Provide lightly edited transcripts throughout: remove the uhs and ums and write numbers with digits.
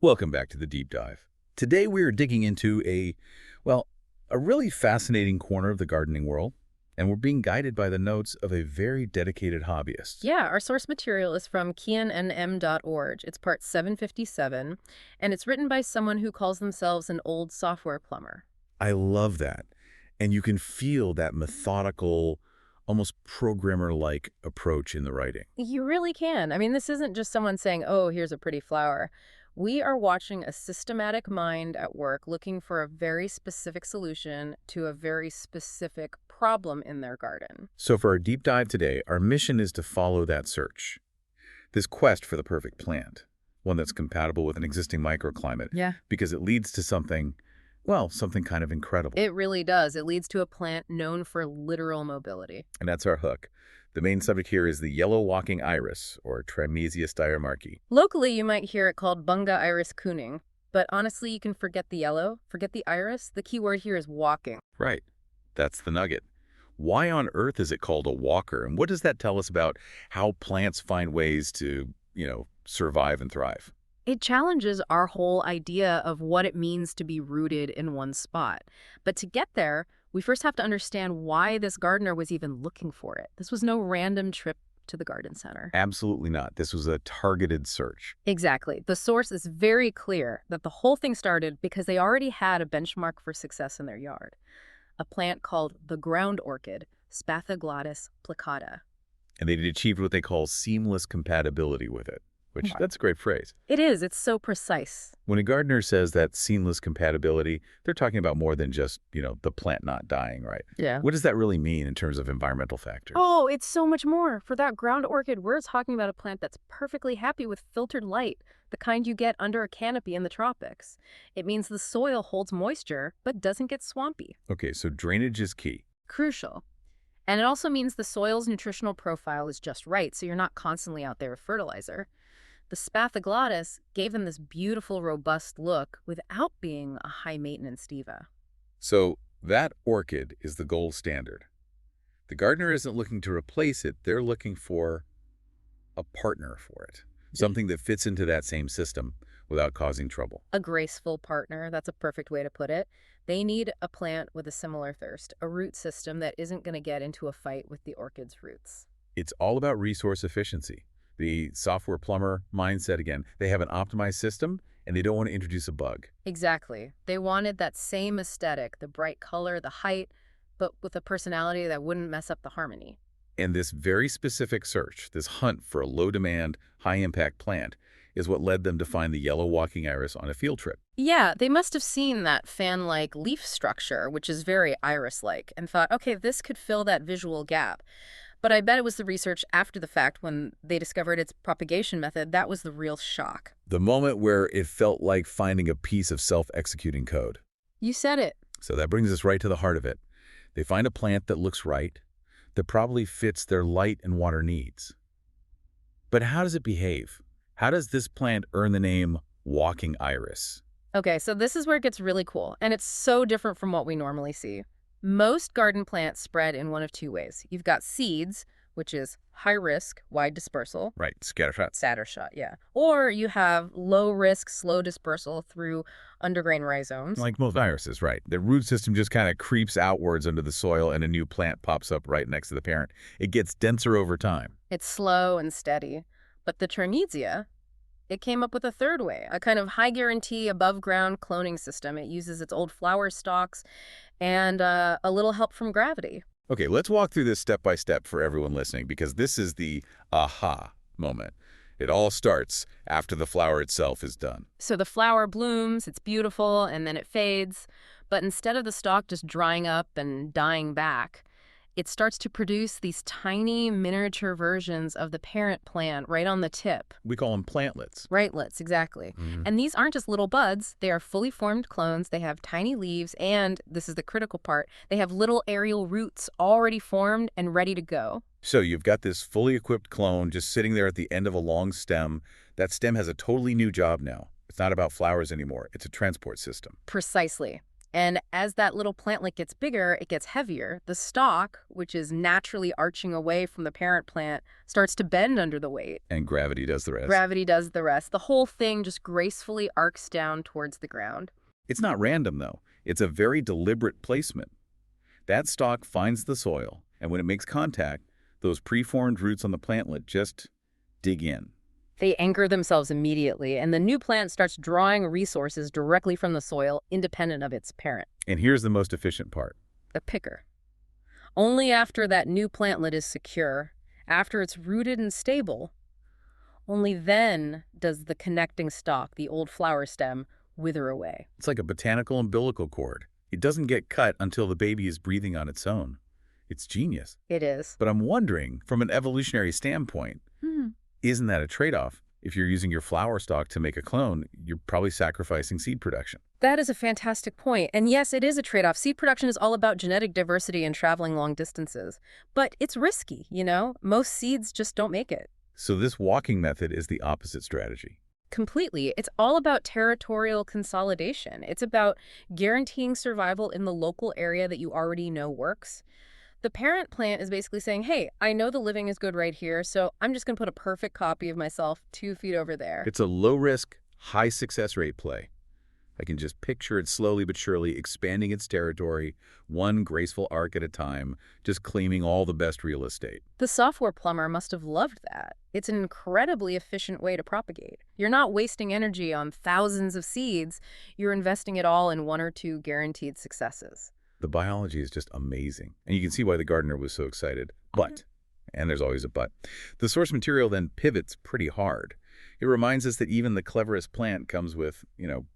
Welcome back to the deep dive. Today we are digging into a really fascinating corner of the gardening world, and we're being guided by the notes of a very dedicated hobbyist. Yeah, our source material is from kiannm.org. It's part 757, and it's written by someone who calls themselves an old software plumber. I love that. And you can feel that methodical, almost programmer-like approach in the writing. You really can. I mean, this isn't just someone saying, oh, here's a pretty flower. We are watching a systematic mind at work looking for a very specific solution to a very specific problem in their garden. So for our deep dive today, our mission is to follow that search. This quest for the perfect plant, one that's compatible with an existing microclimate, Yeah. because it leads to something kind of incredible. It really does. It leads to a plant known for literal mobility. And that's our hook. The main subject here is the yellow walking iris, or Trimezia steyermarkii. Locally, you might hear it called Bunga iris kuning, but honestly, you can forget the yellow, forget the iris. The key word here is walking. Right. That's the nugget. Why on earth is it called a walker? And what does that tell us about how plants find ways to, survive and thrive? It challenges our whole idea of what it means to be rooted in one spot. But to get there, we first have to understand why this gardener was even looking for it. This was no random trip to the garden center. Absolutely not. This was a targeted search. Exactly. The source is very clear that the whole thing started because they already had a benchmark for success in their yard. A plant called the ground orchid, Spathoglottis plicata. And they'd achieved what they call seamless compatibility with it, which Right. that's a great phrase. It is. It's so precise. When a gardener says that seamless compatibility, they're talking about more than just, the plant not dying, right? Yeah. What does that really mean in terms of environmental factors? Oh, it's so much more. For that ground orchid, we're talking about a plant that's perfectly happy with filtered light, the kind you get under a canopy in the tropics. It means the soil holds moisture, but doesn't get swampy. Okay, so drainage is key. Crucial. And it also means the soil's nutritional profile is just right, so you're not constantly out there with fertilizer. The Spathoglottis gave them this beautiful, robust look without being a high-maintenance diva. So that orchid is the gold standard. The gardener isn't looking to replace it. They're looking for a partner for it, something that fits into that same system without causing trouble. A graceful partner, that's a perfect way to put it. They need a plant with a similar thirst, a root system that isn't going to get into a fight with the orchid's roots. It's all about resource efficiency. The software plumber mindset again. They have an optimized system, and they don't want to introduce a bug. Exactly. They wanted that same aesthetic, the bright color, the height, but with a personality that wouldn't mess up the harmony. And this very specific search, this hunt for a low-demand, high-impact plant, is what led them to find the yellow walking iris on a field trip. Yeah, they must have seen that fan-like leaf structure, which is very iris-like, and thought, okay, this could fill that visual gap. But I bet it was the research after the fact when they discovered its propagation method that was the real shock. The moment where it felt like finding a piece of self-executing code. You said it. So that brings us right to the heart of it. They find a plant that looks right, that probably fits their light and water needs. But how does it behave? How does this plant earn the name walking iris? Okay, so this is where it gets really cool, and it's so different from what we normally see. Most garden plants spread in one of two ways. You've got seeds, which is high risk, wide dispersal. Right, scattershot. Scattershot, yeah. Or you have low risk, slow dispersal through undergrain rhizomes. Like most irises, right. The root system just kind of creeps outwards under the soil and a new plant pops up right next to the parent. It gets denser over time. It's slow and steady. But the Trimezia, it came up with a third way, a kind of high guarantee above ground cloning system. It uses its old flower stalks and a little help from gravity. Okay, let's walk through this step by step for everyone listening, because this is the aha moment. It all starts after the flower itself is done. So the flower blooms, it's beautiful, and then it fades. But instead of the stalk just drying up and dying back, it starts to produce these tiny miniature versions of the parent plant right on the tip. We call them plantlets. Rightlets, exactly. And these aren't just little buds. They are fully formed clones. They have tiny leaves, and this is the critical part, they have little aerial roots already formed and ready to go. So you've got this fully equipped clone just sitting there at the end of a long stem. That stem has a totally new job now. It's not about flowers anymore. It's a transport system. Precisely. And as that little plantlet gets bigger, it gets heavier. The stalk, which is naturally arching away from the parent plant, starts to bend under the weight. And gravity does the rest. Gravity does the rest. The whole thing just gracefully arcs down towards the ground. It's not random, though. It's a very deliberate placement. That stalk finds the soil, and when it makes contact, those preformed roots on the plantlet just dig in. They anchor themselves immediately, and the new plant starts drawing resources directly from the soil, independent of its parent. And here's the most efficient part. The picker. Only after that new plantlet is secure, after it's rooted and stable, only then does the connecting stalk, the old flower stem, wither away. It's like a botanical umbilical cord. It doesn't get cut until the baby is breathing on its own. It's genius. It is. But I'm wondering, from an evolutionary standpoint, isn't that a trade-off? If you're using your flower stalk to make a clone, you're probably sacrificing seed production. That is a fantastic point. And yes, it is a trade-off. Seed production is all about genetic diversity and traveling long distances. But it's risky, you know? Most seeds just don't make it. So this walking method is the opposite strategy. Completely. It's all about territorial consolidation. It's about guaranteeing survival in the local area that you already know works. The parent plant is basically saying, hey, I know the living is good right here, so I'm just going to put a perfect copy of myself 2 feet over there. It's a low-risk, high-success rate play. I can just picture it slowly but surely expanding its territory, one graceful arc at a time, just claiming all the best real estate. The software plumber must have loved that. It's an incredibly efficient way to propagate. You're not wasting energy on thousands of seeds. You're investing it all in 1 or 2 guaranteed successes. The biology is just amazing, and you can see why the gardener was so excited. But, and there's always a but, the source material then pivots pretty hard. It reminds us that even the cleverest plant comes with,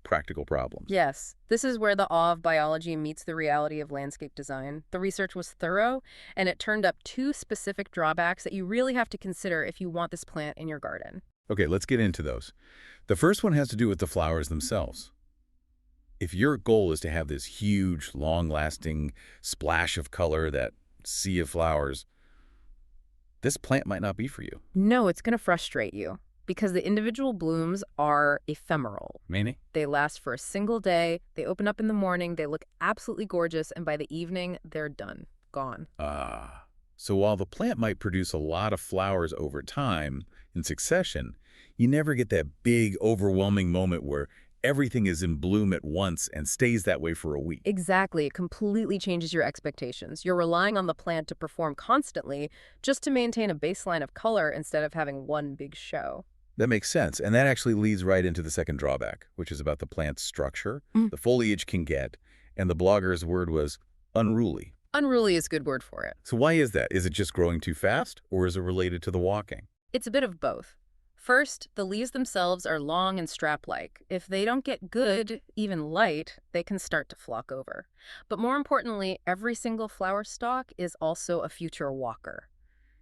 practical problems. Yes, this is where the awe of biology meets the reality of landscape design. The research was thorough, and it turned up 2 specific drawbacks that you really have to consider if you want this plant in your garden. Okay, let's get into those. The first one has to do with the flowers themselves. If your goal is to have this huge, long-lasting splash of color, that sea of flowers, this plant might not be for you. No, it's going to frustrate you because the individual blooms are ephemeral. Meaning? They last for a single day, they open up in the morning, they look absolutely gorgeous, and by the evening, they're done, gone. So while the plant might produce a lot of flowers over time, in succession, you never get that big, overwhelming moment where everything is in bloom at once and stays that way for a week. Exactly. It completely changes your expectations. You're relying on the plant to perform constantly just to maintain a baseline of color instead of having one big show. That makes sense. And that actually leads right into the second drawback, which is about the plant's structure. The foliage can get, and the blogger's word was unruly. Unruly is a good word for it. So why is that? Is it just growing too fast, or is it related to the walking? It's a bit of both. First, the leaves themselves are long and strap-like. If they don't get good, even light, they can start to flock over. But more importantly, every single flower stalk is also a future walker.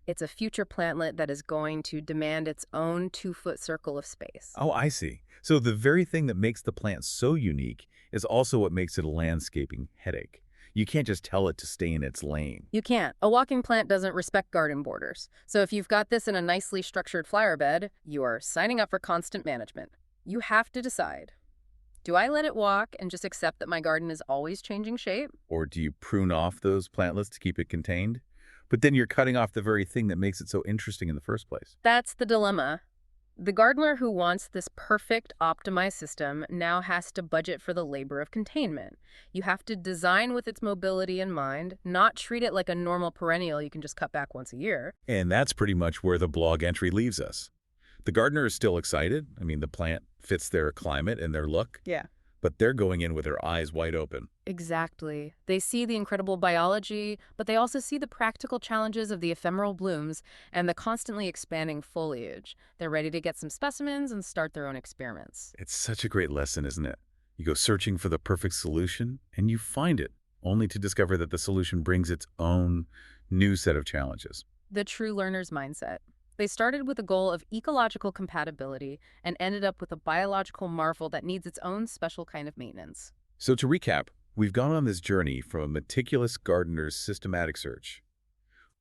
It's a future plantlet that is going to demand its own 2-foot circle of space. Oh, I see. So the very thing that makes the plant so unique is also what makes it a landscaping headache. You can't just tell it to stay in its lane. You can't. A walking plant doesn't respect garden borders. So if you've got this in a nicely structured flower bed, you are signing up for constant management. You have to decide. Do I let it walk and just accept that my garden is always changing shape? Or do you prune off those plantlets to keep it contained? But then you're cutting off the very thing that makes it so interesting in the first place. That's the dilemma. The gardener who wants this perfect, optimized system now has to budget for the labor of containment. You have to design with its mobility in mind, not treat it like a normal perennial you can just cut back once a year. And that's pretty much where the blog entry leaves us. The gardener is still excited. I mean, the plant fits their climate and their look. Yeah. But they're going in with their eyes wide open. Exactly. They see the incredible biology, but they also see the practical challenges of the ephemeral blooms and the constantly expanding foliage. They're ready to get some specimens and start their own experiments. It's such a great lesson, isn't it? You go searching for the perfect solution, and you find it, only to discover that the solution brings its own new set of challenges. The true learner's mindset. They started with a goal of ecological compatibility and ended up with a biological marvel that needs its own special kind of maintenance. So to recap, we've gone on this journey from a meticulous gardener's systematic search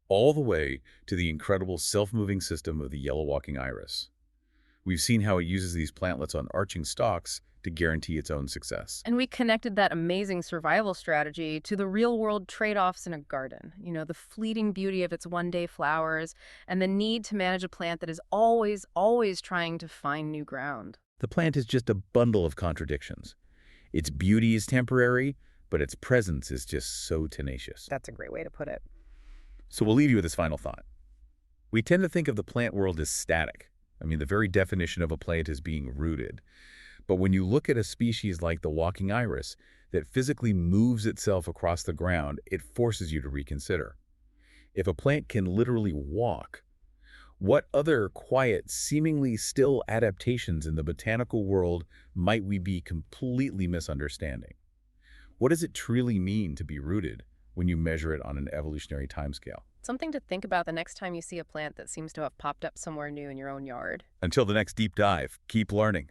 all the way to the incredible self-moving system of the yellow walking iris. We've seen how it uses these plantlets on arching stalks to guarantee its own success. And we connected that amazing survival strategy to the real-world trade-offs in a garden. The fleeting beauty of its one-day flowers and the need to manage a plant that is always, always trying to find new ground. The plant is just a bundle of contradictions. Its beauty is temporary, but its presence is just so tenacious. That's a great way to put it. So we'll leave you with this final thought. We tend to think of the plant world as static. The very definition of a plant is being rooted. But when you look at a species like the walking iris that physically moves itself across the ground, it forces you to reconsider. If a plant can literally walk, what other quiet, seemingly still adaptations in the botanical world might we be completely misunderstanding? What does it truly mean to be rooted when you measure it on an evolutionary timescale? Something to think about the next time you see a plant that seems to have popped up somewhere new in your own yard. Until the next deep dive, keep learning.